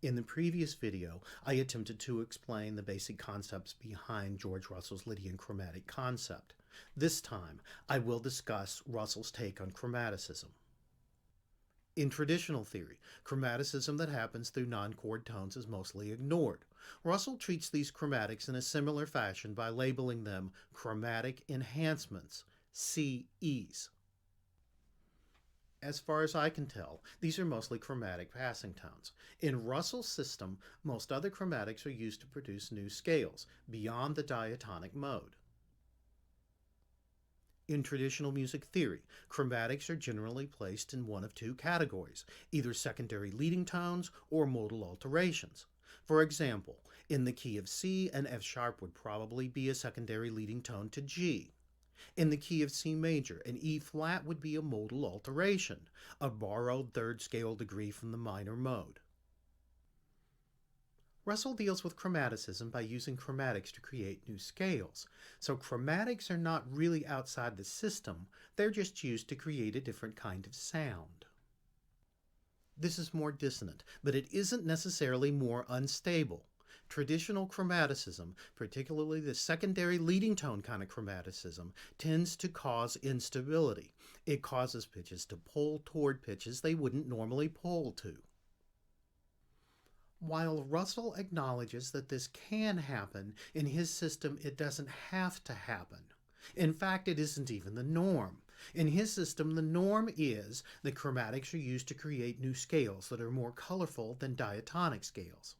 In the previous video, I attempted to explain the basic concepts behind George Russell's Lydian chromatic concept. This time, I will discuss Russell's take on chromaticism. In traditional theory, chromaticism that happens through non-chord tones is mostly ignored. Russell treats these chromatics in a similar fashion by labeling them chromatic enhancements, CEs. As far as I can tell, these are mostly chromatic passing tones. In Russell's system, most other chromatics are used to produce new scales, beyond the diatonic mode. In traditional music theory, chromatics are generally placed in one of two categories, either secondary leading tones or modal alterations. For example, in the key of C, an F sharp would probably be a secondary leading tone to G. In the key of C major, an E flat would be a modal alteration, a borrowed third scale degree from the minor mode. Russell deals with chromaticism by using chromatics to create new scales. So chromatics are not really outside the system, they're just used to create a different kind of sound. This is more dissonant, but it isn't necessarily more unstable. Traditional chromaticism, particularly the secondary leading tone kind of chromaticism, tends to cause instability. It causes pitches to pull toward pitches they wouldn't normally pull to. While Russell acknowledges that this can happen, in his system it doesn't have to happen. In fact, it isn't even the norm. In his system, the norm is that chromatics are used to create new scales that are more colorful than diatonic scales.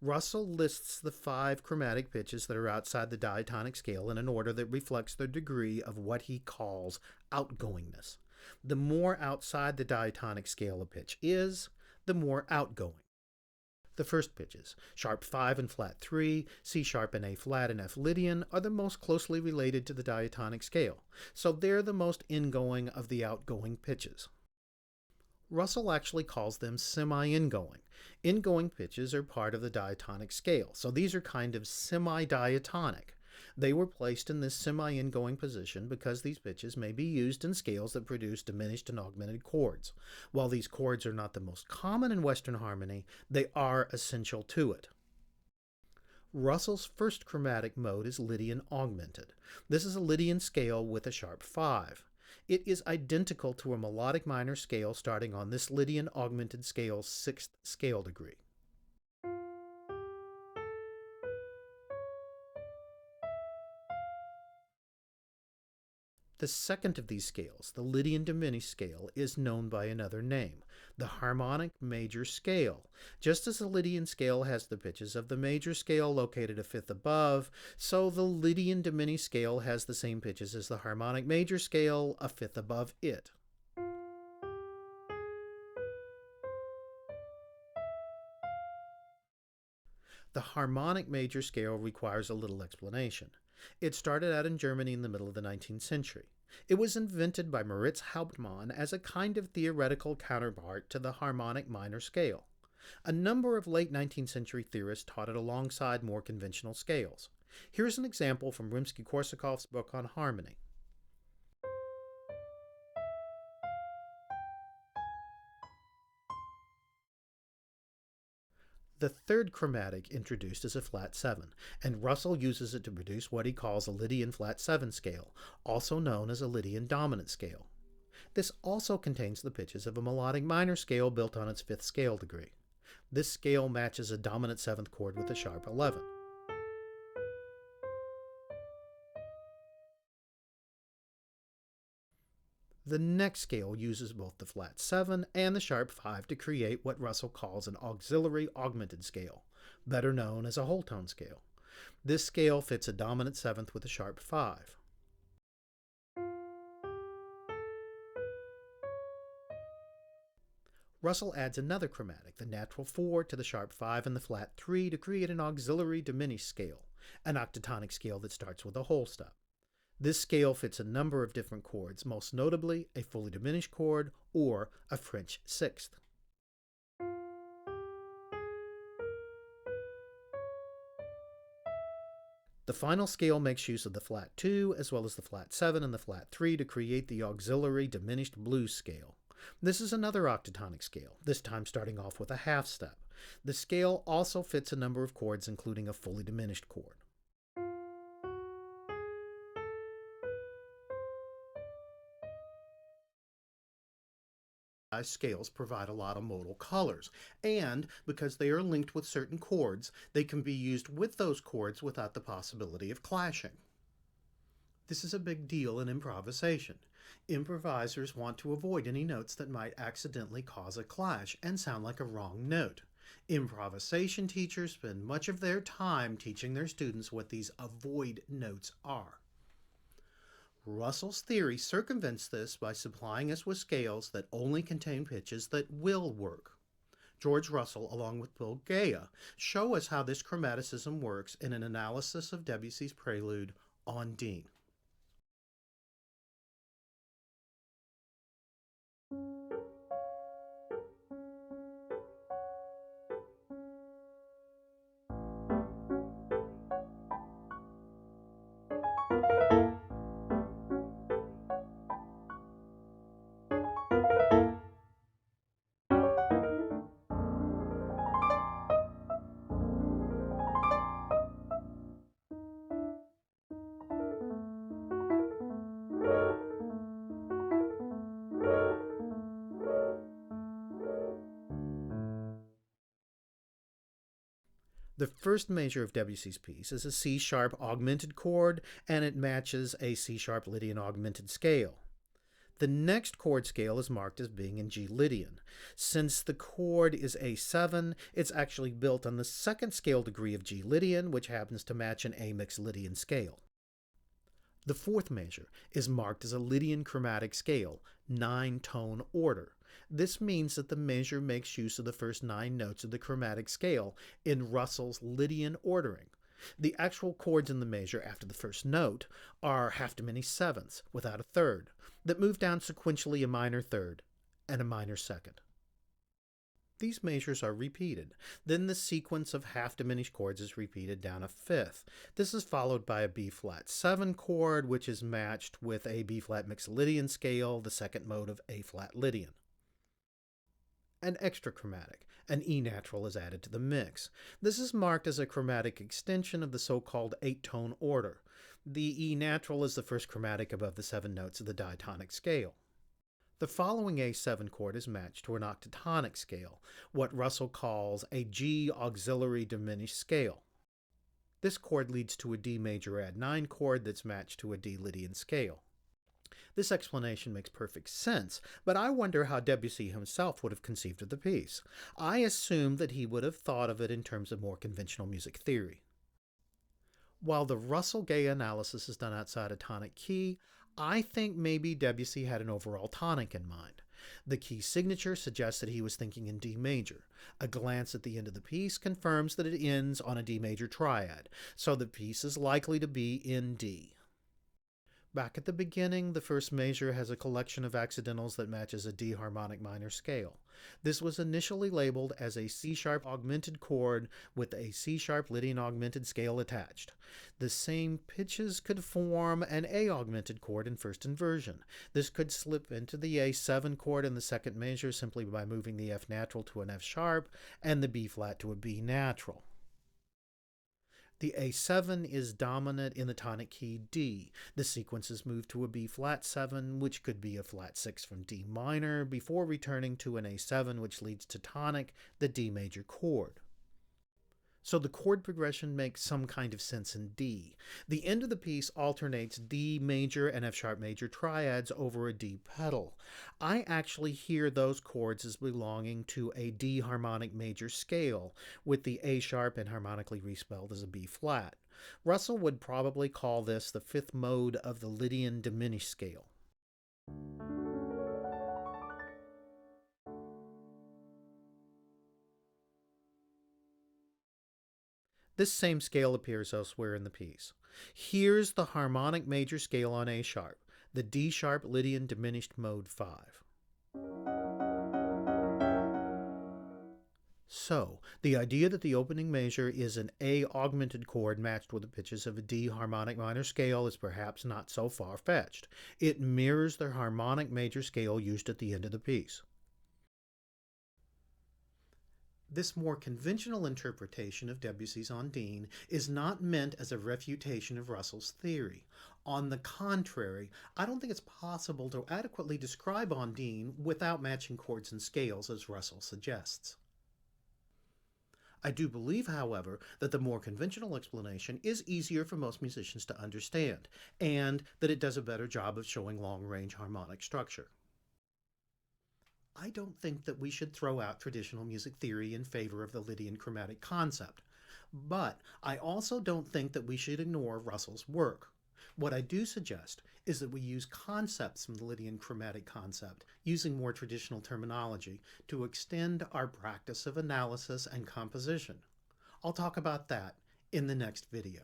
Russell lists the 5 chromatic pitches that are outside the diatonic scale in an order that reflects their degree of what he calls outgoingness. The more outside the diatonic scale a pitch is, the more outgoing. The first pitches, sharp 5 and flat 3, C sharp and A flat and F Lydian, are the most closely related to the diatonic scale, so they're the most ingoing of the outgoing pitches. Russell actually calls them semi-ingoing. Ingoing pitches are part of the diatonic scale, so these are kind of semi-diatonic. They were placed in this semi-ingoing position because these pitches may be used in scales that produce diminished and augmented chords. While these chords are not the most common in Western harmony, they are essential to it. Russell's first chromatic mode is Lydian augmented. This is a Lydian scale with a sharp 5. It is identical to a melodic minor scale starting on this Lydian augmented scale's 6th scale degree. The second of these scales, the Lydian diminished scale, is known by another name, the harmonic major scale. Just as the Lydian scale has the pitches of the major scale located a fifth above, so the Lydian diminished scale has the same pitches as the harmonic major scale, a fifth above it. The harmonic major scale requires a little explanation. It started out in Germany in the middle of the 19th century. It was invented by Moritz Hauptmann as a kind of theoretical counterpart to the harmonic minor scale. A number of late 19th century theorists taught it alongside more conventional scales. Here's an example from Rimsky-Korsakov's book on harmony. The third chromatic introduced is a flat 7, and Russell uses it to produce what he calls a Lydian flat 7 scale, also known as a Lydian dominant scale. This also contains the pitches of a melodic minor scale built on its 5th scale degree. This scale matches a dominant 7th chord with a sharp 11. The next scale uses both the flat 7 and the sharp 5 to create what Russell calls an auxiliary augmented scale, better known as a whole tone scale. This scale fits a dominant 7th with a sharp 5. Russell adds another chromatic, the natural 4, to the sharp 5 and the flat 3 to create an auxiliary diminished scale, an octatonic scale that starts with a whole step. This scale fits a number of different chords, most notably a fully diminished chord or a French 6th. The final scale makes use of the flat 2 as well as the flat 7 and the flat 3 to create the auxiliary diminished blues scale. This is another octatonic scale, this time starting off with a half step. The scale also fits a number of chords, including a fully diminished chord. Scales provide a lot of modal colors, and because they are linked with certain chords, they can be used with those chords without the possibility of clashing. This is a big deal in improvisation. Improvisers want to avoid any notes that might accidentally cause a clash and sound like a wrong note. Improvisation teachers spend much of their time teaching their students what these avoid notes are. Russell's theory circumvents this by supplying us with scales that only contain pitches that will work. George Russell, along with Bill Gaia, show us how this chromaticism works in an analysis of Debussy's Prelude on D. The first measure of Debussy's piece is a C-sharp augmented chord, and it matches a C-sharp Lydian augmented scale. The next chord scale is marked as being in G Lydian. Since the chord is A7, it's actually built on the second scale degree of G Lydian, which happens to match an A mixed Lydian scale. The fourth measure is marked as a Lydian chromatic scale, 9-tone order. This means that the measure makes use of the first 9 notes of the chromatic scale in Russell's Lydian ordering. The actual chords in the measure after the first note are half diminished sevenths without a third that move down sequentially a minor third and a minor second. These measures are repeated. Then the sequence of half diminished chords is repeated down a fifth. This is followed by a B-flat 7 chord, which is matched with a B-flat mixed Lydian scale, the second mode of A-flat Lydian. An extra chromatic, an E natural, is added to the mix. This is marked as a chromatic extension of the so-called 8-tone order. The E natural is the first chromatic above the 7 notes of the diatonic scale. The following A7 chord is matched to an octatonic scale, what Russell calls a G auxiliary diminished scale. This chord leads to a D major add 9 chord that's matched to a D Lydian scale. This explanation makes perfect sense, but I wonder how Debussy himself would have conceived of the piece. I assume that he would have thought of it in terms of more conventional music theory. While the Russell-Gaia analysis is done outside a tonic key, I think maybe Debussy had an overall tonic in mind. The key signature suggests that he was thinking in D major. A glance at the end of the piece confirms that it ends on a D major triad, so the piece is likely to be in D. Back at the beginning, the first measure has a collection of accidentals that matches a D harmonic minor scale. This was initially labeled as a C-sharp augmented chord with a C-sharp Lydian augmented scale attached. The same pitches could form an A augmented chord in first inversion. This could slip into the A7 chord in the second measure simply by moving the F natural to an F sharp and the B flat to a B natural. The A7 is dominant in the tonic key D. The sequence is moved to a B flat 7, which could be a flat 6 from D minor, before returning to an A7, which leads to tonic, the D major chord. So the chord progression makes some kind of sense in D. The end of the piece alternates D major and F sharp major triads over a D pedal. I actually hear those chords as belonging to a D harmonic major scale, with the A sharp and harmonically respelled as a B flat. Russell would probably call this the fifth mode of the Lydian diminished scale. This same scale appears elsewhere in the piece. Here's the harmonic major scale on A sharp, the D sharp Lydian diminished mode 5. So, the idea that the opening measure is an A augmented chord matched with the pitches of a D harmonic minor scale is perhaps not so far-fetched. It mirrors the harmonic major scale used at the end of the piece. This more conventional interpretation of Debussy's Ondine is not meant as a refutation of Russell's theory. On the contrary, I don't think it's possible to adequately describe Ondine without matching chords and scales, as Russell suggests. I do believe, however, that the more conventional explanation is easier for most musicians to understand, and that it does a better job of showing long-range harmonic structure. I don't think that we should throw out traditional music theory in favor of the Lydian chromatic concept, but I also don't think that we should ignore Russell's work. What I do suggest is that we use concepts from the Lydian chromatic concept, using more traditional terminology, to extend our practice of analysis and composition. I'll talk about that in the next video.